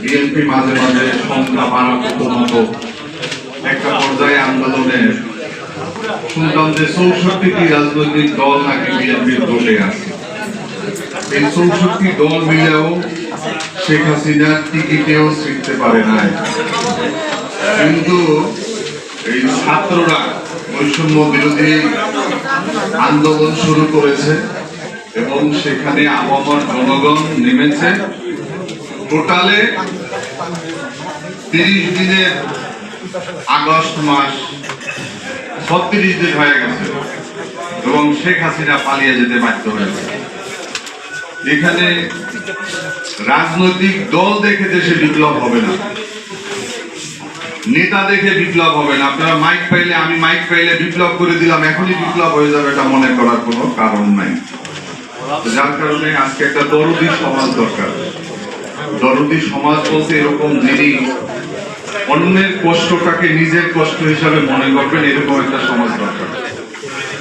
BNP মাঝে মাঝে সংখ্যা বাড়ানোর মতো একটা পর্যায়ে আন্দোলনে শুনলাম যে 64টি রাজনৈতিক দল নাকি বিএনপির দলে আছে। এই 64টি দল মিলেও শেখ হাসিনার টিকিটেও শিখতে পারে নাই, কিন্তু এই ছাত্ররা বৈষম্য বিরোধী আন্দোলন শুরু করেছে এবং সেখানে আপামর জনগণ নেমেছে। টোটালে 30 দিনের আগস্ট মাস 36 দিন হয়ে গেছে এবং শেখ হাসিনা পালিয়ে যেতে বাধ্য হয়েছে। এখানে রাজনৈতিক দল দেখে দেশে বিপ্লব হবে না, নেতা দেখে বিপ্লব হবে না। আপনারা মাইক পাইলে, আমি মাইক পাইলে বিপ্লব করে দিলাম, এখনই বিপ্লব হয়ে যাবে, এটা মনে করার কোনো কারণ নাই। যার কারণে আজকে একটা দরদি সমাজ দরকার। দরদি সমাজ বলতে এরকম যিনি অন্যের কষ্টটাকে নিজের কষ্ট হিসাবে মনে করবেন, এরকম একটা সমাজ দরকার।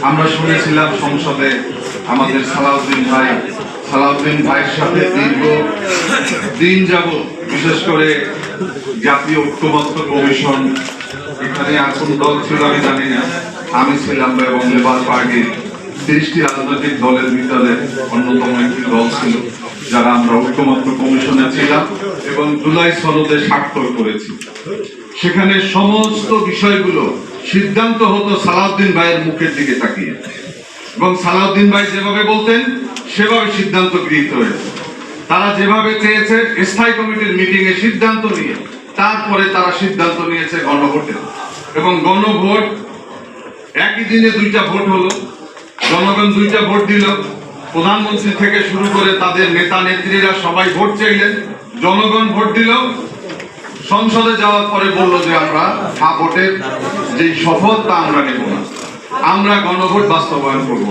আমরা শুনেছিলাম সংসদে আমাদের সালাউদ্দিন ভাইয়ের সাথে দীর্ঘ দিন যাবত, বিশেষ করে জাতীয় ঐক্যমত্য কমিশন, এখানে এখন দল ছিল আমি জানি না, আমি ছিলাম এবং লেবার পার্টির 30টি রাজনৈতিক দলের ভিতরে অন্যতম একটি দল ছিল যারা আমরা ঐক্যমত্য কমিশনে ছিলাম এবং জুলাই সনদে স্বাক্ষর করেছি। সেখানে সমস্ত বিষয়গুলো সিদ্ধান্ত হতো সালাউদ্দিন ভাইয়ের মুখের দিকে তাকিয়ে, এবং সালাউদ্দিন ভাই যেভাবে বলতেন সেভাবে সিদ্ধান্ত গৃহীত হয়েছে। তারা যেভাবে চেয়েছে স্থায়ী কমিটির মিটিং এ সিদ্ধান্ত নিয়ে তারপরে তারা সিদ্ধান্ত নিয়েছে গণভোটে, এবং গণভোট একই দিনে 2টা ভোট হলো। জনগণ 2টা ভোট দিল, প্রধানমন্ত্রী থেকে শুরু করে তাদের নেতা নেত্রীরা সবাই ভোট চাইলেন, জনগণ ভোট দিল। সংসদে যাওয়ার পরে বলল যে আমরা ভোটের যে শপথ তা আমরা নেব না, আমরা গণভোট বাস্তবায়ন করব।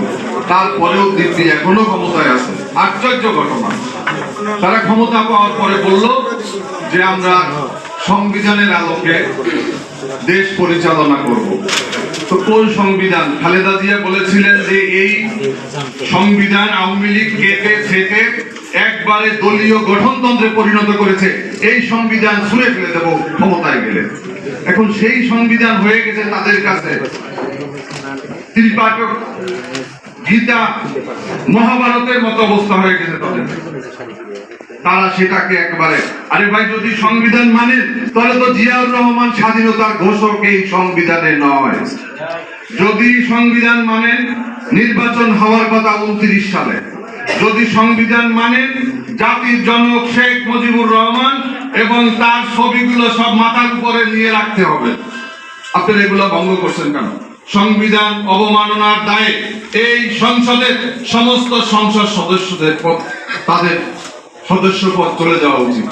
তারপরেও দিল্লি এখনো ক্ষমতায় আছে। আশ্চর্য ঘটনা, তারা ক্ষমতা পাওয়ার পরে বলল যে আমরা সংবিধানের আলোকে দেশ পরিচালনা করব। তো কোন সংবিধান? খালেদা জিয়া বলেছিলেন যে এই সংবিধান আওয়ামী লীগ কেটে ছেটে একবারে দলীয় গঠনতন্ত্রে পরিণত করেছে, এই সংবিধান ছুঁড়ে ফেলে দেব ক্ষমতায় গেলে। এখন সেই সংবিধান হয়ে গেছে তাদের কাছে ত্রিপাঠক গীতা মহাভারতের মতো অবস্থা হয়ে গেছে তাদের। তারা সেটাকে একবারে, আরে ভাই যদি সংবিধান মানেন তাহলে তো জিয়াউর রহমান স্বাধীনতার ঘোষক এই সংবিধানে নয়। যদি সংবিধান মানেন নির্বাচন হওয়ার কথা 29 সালে, যদি সংবিধান মানেন জাতির জনক শেখ মুজিবুর রহমান এবং তার ছবিগুলো সব মাথার উপরে নিয়ে রাখতে হবে। আপনারা এগুলো ভঙ্গ করছেন কেন? সংবিধান অবমাননার দায়ে এই সংসদের সমস্ত সংসদ সদস্যদের তাদের সদস্য পদ চলে যাওয়া উচিত।